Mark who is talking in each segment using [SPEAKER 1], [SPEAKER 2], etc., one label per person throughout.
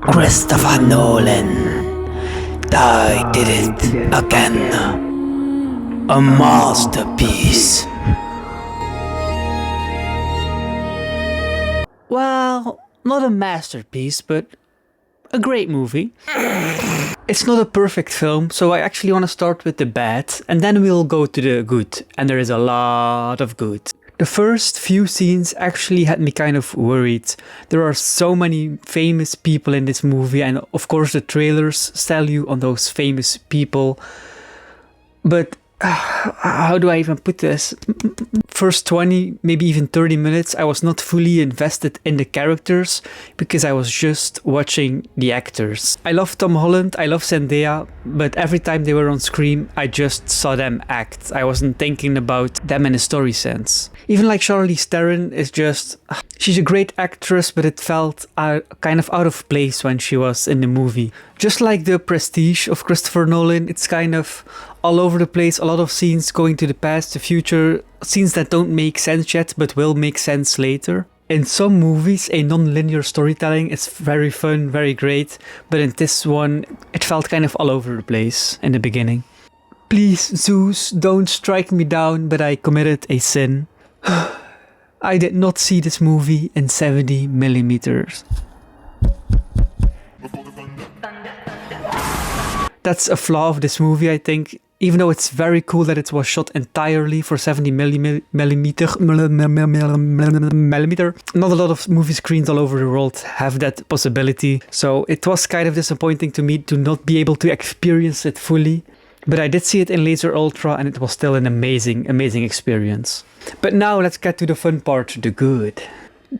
[SPEAKER 1] Christopher Nolan. I did it again. A masterpiece. Well, not a masterpiece, but a great movie. It's not a perfect film, so I actually want to start with the bad, and then we'll go to the good, and there is a lot of good. The first few scenes actually had me kind of worried. There are so many famous people in this movie, and of course the trailers sell you on those famous people. But how do I even put this? First 20, maybe even 30 minutes, I was not fully invested in the characters because I was just watching the actors. I love Tom Holland, I love Zendaya, but every time they were on screen, I just saw them act. I wasn't thinking about them in a story sense. Even like Charlize Theron is just... She's a great actress, but it felt kind of out of place when she was in the movie. Just like The Prestige of Christopher Nolan, it's kind of all over the place, a lot of scenes going to the past, the future, scenes that don't make sense yet but will make sense later. In some movies, a non-linear storytelling is very fun, very great, but in this one, it felt kind of all over the place in the beginning. Please, Zeus, don't strike me down, but I committed a sin. I did not see this movie in 70mm. That's a flaw of this movie, I think. Even though it's very cool that it was shot entirely for 70mm, not a lot of movie screens all over the world have that possibility. So it was kind of disappointing to me to not be able to experience it fully. But I did see it in Laser Ultra and it was still an amazing, amazing experience. But now let's get to the fun part, the good.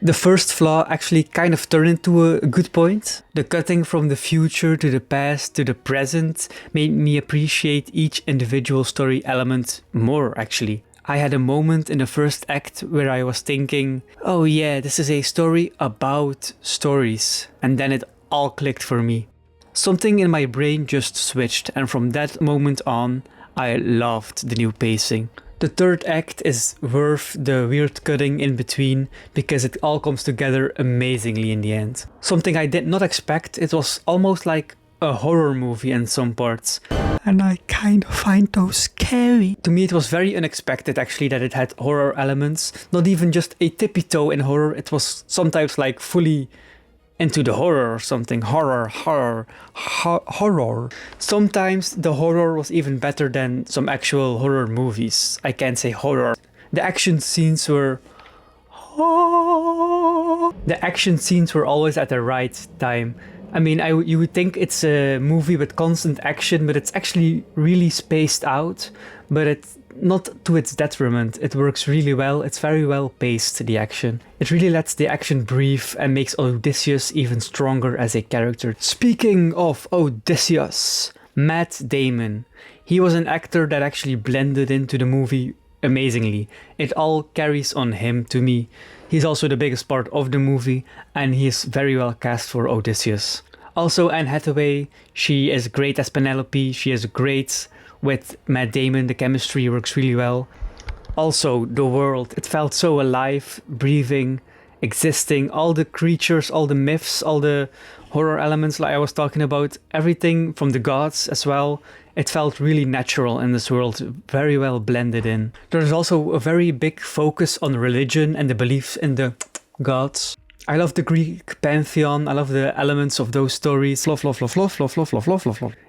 [SPEAKER 1] The first flaw actually kind of turned into a good point. The cutting from the future to the past to the present made me appreciate each individual story element more actually. I had a moment in the first act where I was thinking, oh yeah, this is a story about stories. And then it all clicked for me. Something in my brain just switched, and from that moment on, I loved the new pacing. The third act is worth the weird cutting in between because it all comes together amazingly in the end. Something I did not expect, it was almost like a horror movie in some parts. And I kind of find those scary. To me it was very unexpected actually that it had horror elements. Not even just a tippy toe in horror, it was sometimes like fully into the horror or something. Horror. Sometimes the horror was even better than some actual horror movies. I can't say horror. The action scenes were... The action scenes were always at the right time. I mean, you would think it's a movie with constant action, but it's actually really spaced out. But it's not to its detriment. It works really well. It's very well paced, the action. It really lets the action breathe and makes Odysseus even stronger as a character. Speaking of Odysseus, Matt Damon. He was an actor that actually blended into the movie amazingly. It all carries on him to me. He's also the biggest part of the movie and he is very well cast for Odysseus. Also Anne Hathaway, she is great as Penelope. She is great with Matt Damon, the chemistry works really well. Also, the world, it felt so alive, breathing, existing. All the creatures, all the myths, all the horror elements like I was talking about, everything from the gods as well. It felt really natural in this world, very well blended in. There's also a very big focus on religion and the beliefs in the gods. I love the Greek pantheon, I love the elements of those stories. Love.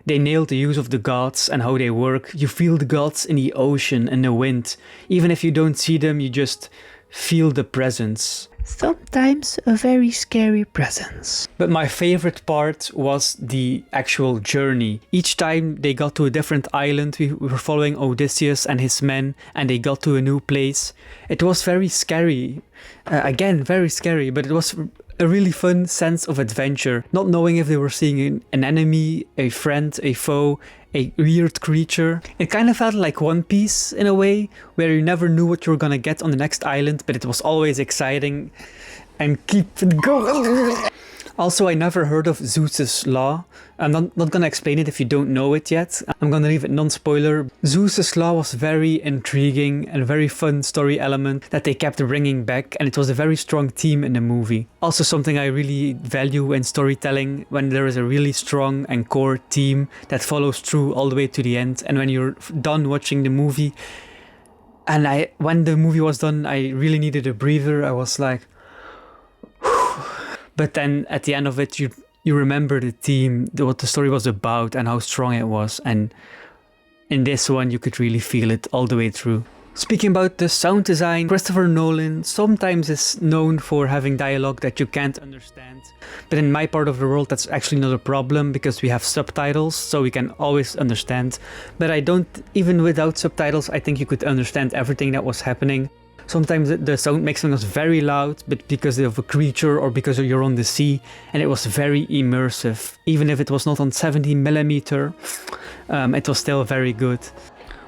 [SPEAKER 1] They nailed the use of the gods and how they work. You feel the gods in the ocean and the wind. Even if you don't see them, you just feel the presence. Sometimes a very scary presence. But my favorite part was the actual journey. Each time they got to a different island, we were following Odysseus and his men, and they got to a new place. It was very scary. Again, very scary, but it was a really fun sense of adventure. Not knowing if they were seeing an enemy, a friend, a foe, a weird creature. It kind of felt like One Piece in a way, where you never knew what you were gonna get on the next island, but it was always exciting and keep it going. Also, I never heard of Zeus's Law. I'm not gonna explain it if you don't know it yet. I'm gonna leave it non-spoiler. Zeus's Law was very intriguing and a very fun story element that they kept bringing back, and it was a very strong theme in the movie. Also something I really value in storytelling, when there is a really strong and core theme that follows through all the way to the end, and when you're done watching the movie. And when the movie was done, I really needed a breather. I was like, but then at the end of it, you remember the theme, what the story was about, and how strong it was. And in this one, you could really feel it all the way through. Speaking about the sound design, Christopher Nolan sometimes is known for having dialogue that you can't understand. But in my part of the world, that's actually not a problem because we have subtitles, so we can always understand. But I don't, even without subtitles, I think you could understand everything that was happening. Sometimes the sound mixing was very loud, but because of a creature or because you're on the sea, and it was very immersive. Even if it was not on 70mm, it was still very good.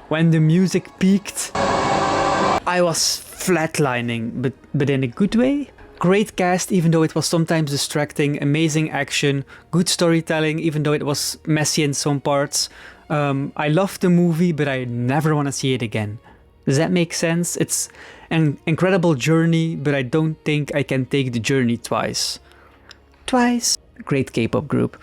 [SPEAKER 1] When the music peaked, I was flatlining, but in a good way. Great cast, even though it was sometimes distracting, amazing action, good storytelling, even though it was messy in some parts. I loved the movie, but I never want to see it again. Does that make sense? It's an incredible journey, but I don't think I can take the journey twice. Great K-pop group.